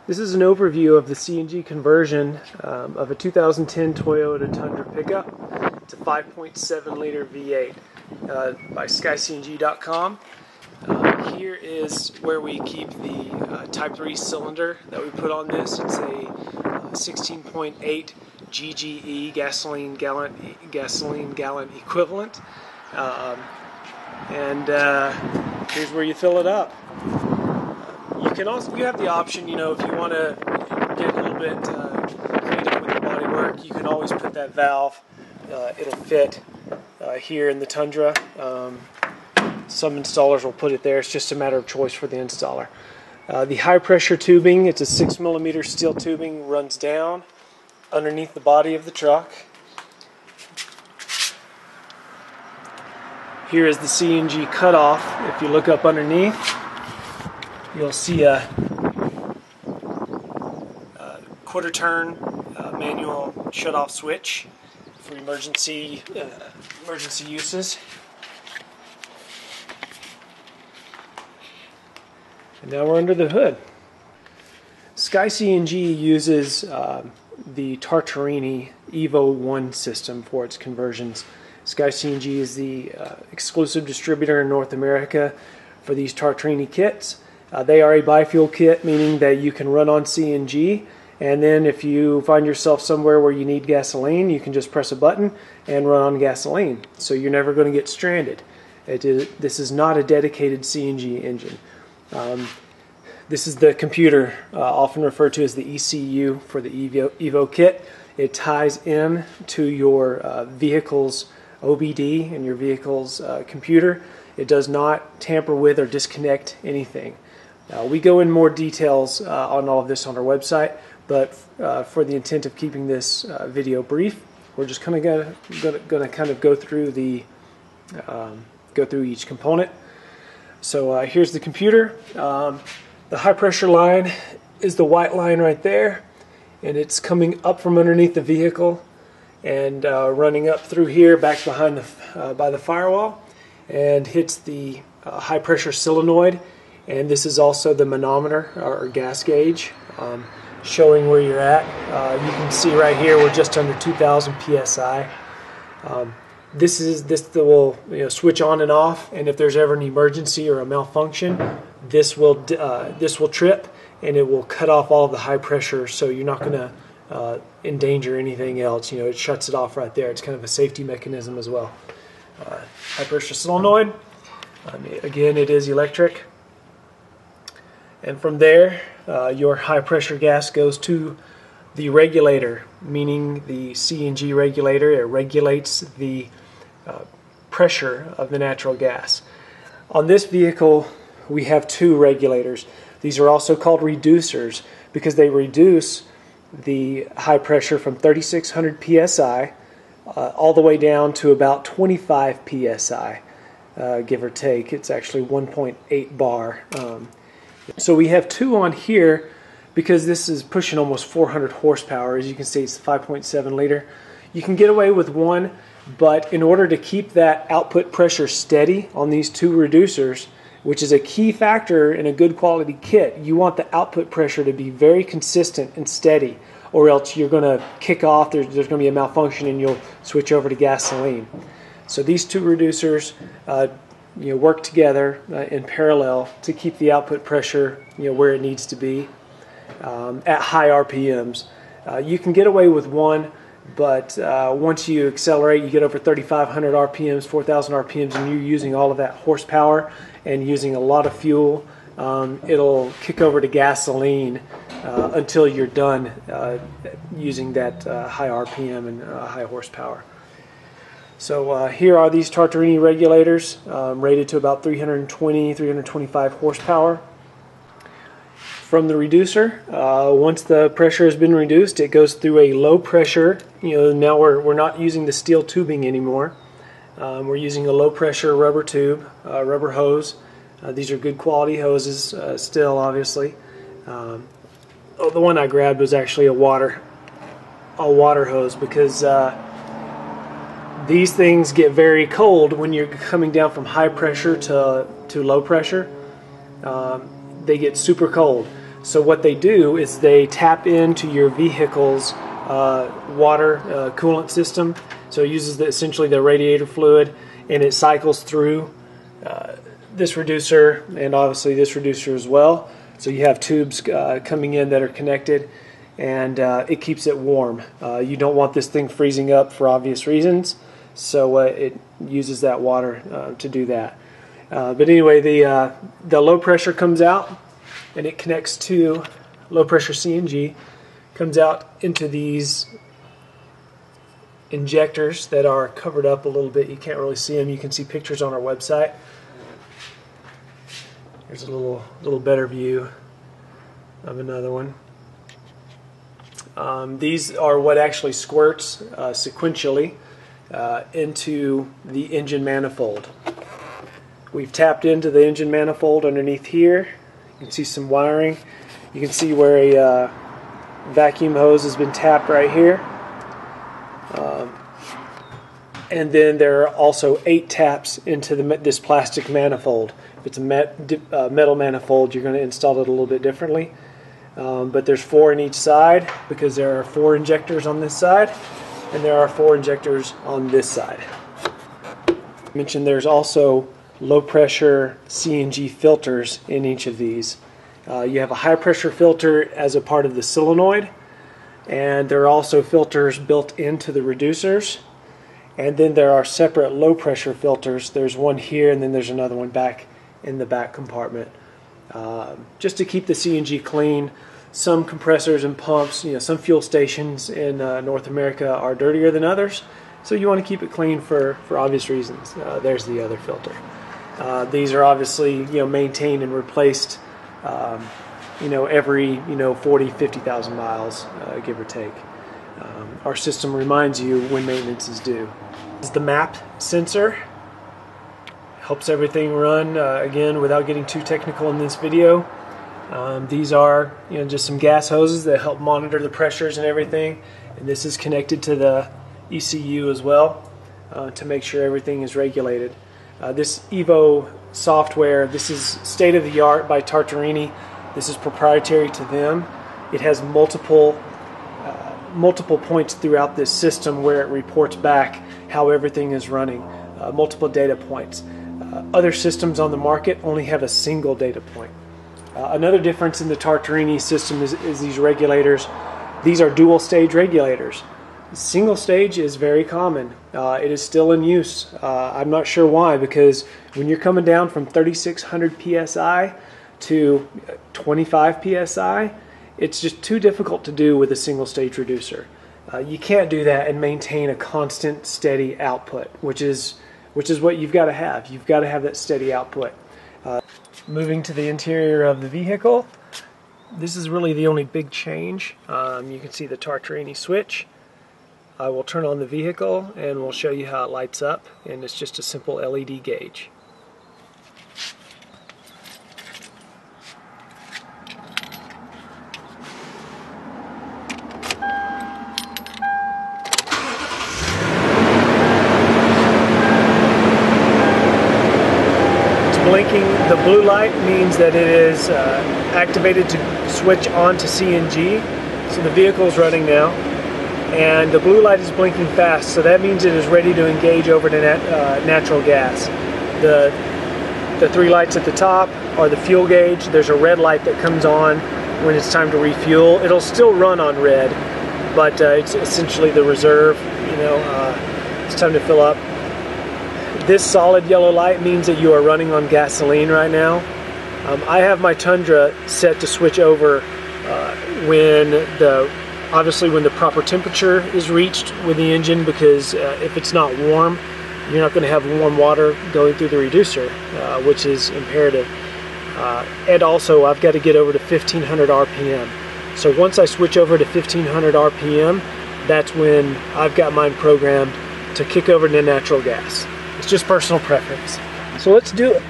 This is an overview of the CNG conversion of a 2010 Toyota Tundra pickup. It's a 5.7 liter V8 by SkyCNG.com. Here is where we keep the Type 3 cylinder that we put on this. It's a 16.8 GGE gasoline gallon equivalent, and here's where you fill it up. You have the option, if you want to get a little bit creative with your body work, you can always put that valve. It'll fit here in the Tundra. Some installers will put it there. It's just a matter of choice for the installer. The high pressure tubing, it's a 6mm steel tubing, runs down underneath the body of the truck. Here is the CNG cutoff. If you look up underneath, you'll see a quarter turn manual shut-off switch for emergency uses. And now we're under the hood. SkyCNG uses the Tartarini Evo 1 system for its conversions. SkyCNG is the exclusive distributor in North America for these Tartarini kits. They are a biofuel kit, meaning that you can run on CNG, and then if you find yourself somewhere where you need gasoline, you can just press a button and run on gasoline. So you're never going to get stranded. This is not a dedicated CNG engine. This is the computer, often referred to as the ECU for the Evo kit. It ties in to your vehicle's OBD and your vehicle's computer. It does not tamper with or disconnect anything. We go in more details on all of this on our website, but for the intent of keeping this video brief, we're just kind of going to go through each component. So here's the computer. The high pressure line is the white line right there, and it's coming up from underneath the vehicle and running up through here, back behind by the firewall, and hits the high pressure solenoid. And this is also the manometer or gas gauge, showing where you're at. You can see right here we're just under 2,000 psi. This will switch on and off, and if there's ever an emergency or a malfunction, this will trip and it will cut off all of the high pressure. So you're not going to endanger anything else. It shuts it off right there. It's kind of a safety mechanism as well. High pressure solenoid. Again, it is electric. And from there, your high pressure gas goes to the regulator, meaning the CNG regulator. It regulates the pressure of the natural gas. On this vehicle, we have two regulators. These are also called reducers because they reduce the high pressure from 3,600 psi all the way down to about 25 psi, give or take. It's actually 1.8 bar. So we have two on here because this is pushing almost 400 horsepower. As you can see, it's 5.7 liter. You can get away with one, but in order to keep that output pressure steady on these two reducers, which is a key factor in a good quality kit, you want the output pressure to be very consistent and steady, or else you're going to kick off, there's going to be a malfunction and you'll switch over to gasoline. So these two reducers work together in parallel to keep the output pressure where it needs to be at high RPMs. You can get away with one, but once you accelerate, you get over 3,500 RPMs, 4,000 RPMs, and you're using all of that horsepower and using a lot of fuel, it'll kick over to gasoline until you're done using that high RPM and high horsepower. So here are these Tartarini regulators, rated to about 320, 325 horsepower. From the reducer, once the pressure has been reduced, it goes through a low pressure. Now we're not using the steel tubing anymore. We're using a low pressure rubber tube, rubber hose. These are good quality hoses still, obviously. The one I grabbed was actually a water hose because these things get very cold when you're coming down from high pressure to low pressure. They get super cold. So what they do is they tap into your vehicle's water coolant system. So it uses essentially the radiator fluid, and it cycles through this reducer and obviously this reducer as well. So you have tubes coming in that are connected, and it keeps it warm. You don't want this thing freezing up for obvious reasons, so it uses that water to do that. But anyway, the low pressure comes out, and it connects to low pressure CNG, comes out into these injectors that are covered up a little bit. You can't really see them. You can see pictures on our website. Here's a little better view of another one. These are what actually squirts sequentially into the engine manifold. We've tapped into the engine manifold underneath here. You can see some wiring. You can see where a vacuum hose has been tapped right here. And then there are also 8 taps into this plastic manifold. If it's a metal manifold, you're going to install it a little bit differently. But there's 4 in each side because there are 4 injectors on this side, and there are 4 injectors on this side. I mentioned there's also low pressure CNG filters in each of these. You have a high pressure filter as a part of the solenoid, and there are also filters built into the reducers, and then there are separate low pressure filters. There's one here, and then there's another one back in the back compartment, just to keep the CNG clean. Some compressors and pumps, some fuel stations in North America are dirtier than others, so you want to keep it clean for obvious reasons. There's the other filter. These are obviously maintained and replaced every 40, 50,000 miles, give or take. Our system reminds you when maintenance is due. This is the map sensor. Helps everything run, again, without getting too technical in this video. These are just some gas hoses that help monitor the pressures and everything, and this is connected to the ECU as well to make sure everything is regulated. This Evo software, this is state-of-the-art by Tartarini. This is proprietary to them. It has multiple points throughout this system where it reports back how everything is running, multiple data points. Other systems on the market only have a single data point. Another difference in the Tartarini system is these regulators. These are dual stage regulators. Single stage is very common. It is still in use. I'm not sure why, because when you're coming down from 3600 psi to 25 psi, it's just too difficult to do with a single stage reducer. You can't do that and maintain a constant steady output, which is what you've got to have. You've got to have that steady output. Moving to the interior of the vehicle, this is really the only big change. You can see the Tartarini switch. I will turn on the vehicle and we'll show you how it lights up, and it's just a simple LED gauge. Blinking, the blue light means that it is activated to switch on to CNG. So the vehicle is running now, and the blue light is blinking fast, so that means it is ready to engage over to natural gas. The 3 lights at the top are the fuel gauge. There's a red light that comes on when it's time to refuel. It'll still run on red, but it's essentially the reserve. It's time to fill up. This solid yellow light means that you are running on gasoline right now. I have my Tundra set to switch over obviously when the proper temperature is reached with the engine, because if it's not warm, you're not going to have warm water going through the reducer, which is imperative. And also I've got to get over to 1500 RPM. So once I switch over to 1500 RPM, that's when I've got mine programmed to kick over to natural gas. It's just personal preference. So let's do it.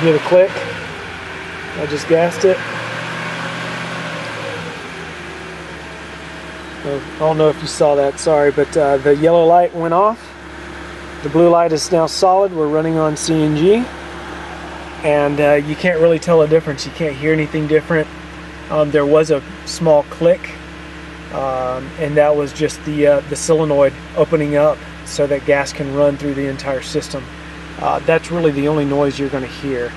Give it a click. I just gassed it. I don't know if you saw that, sorry, but the yellow light went off. The blue light is now solid. We're running on CNG, and you can't really tell a difference. You can't hear anything different. There was a small click, and that was just the solenoid opening up so that gas can run through the entire system. That's really the only noise you're going to hear.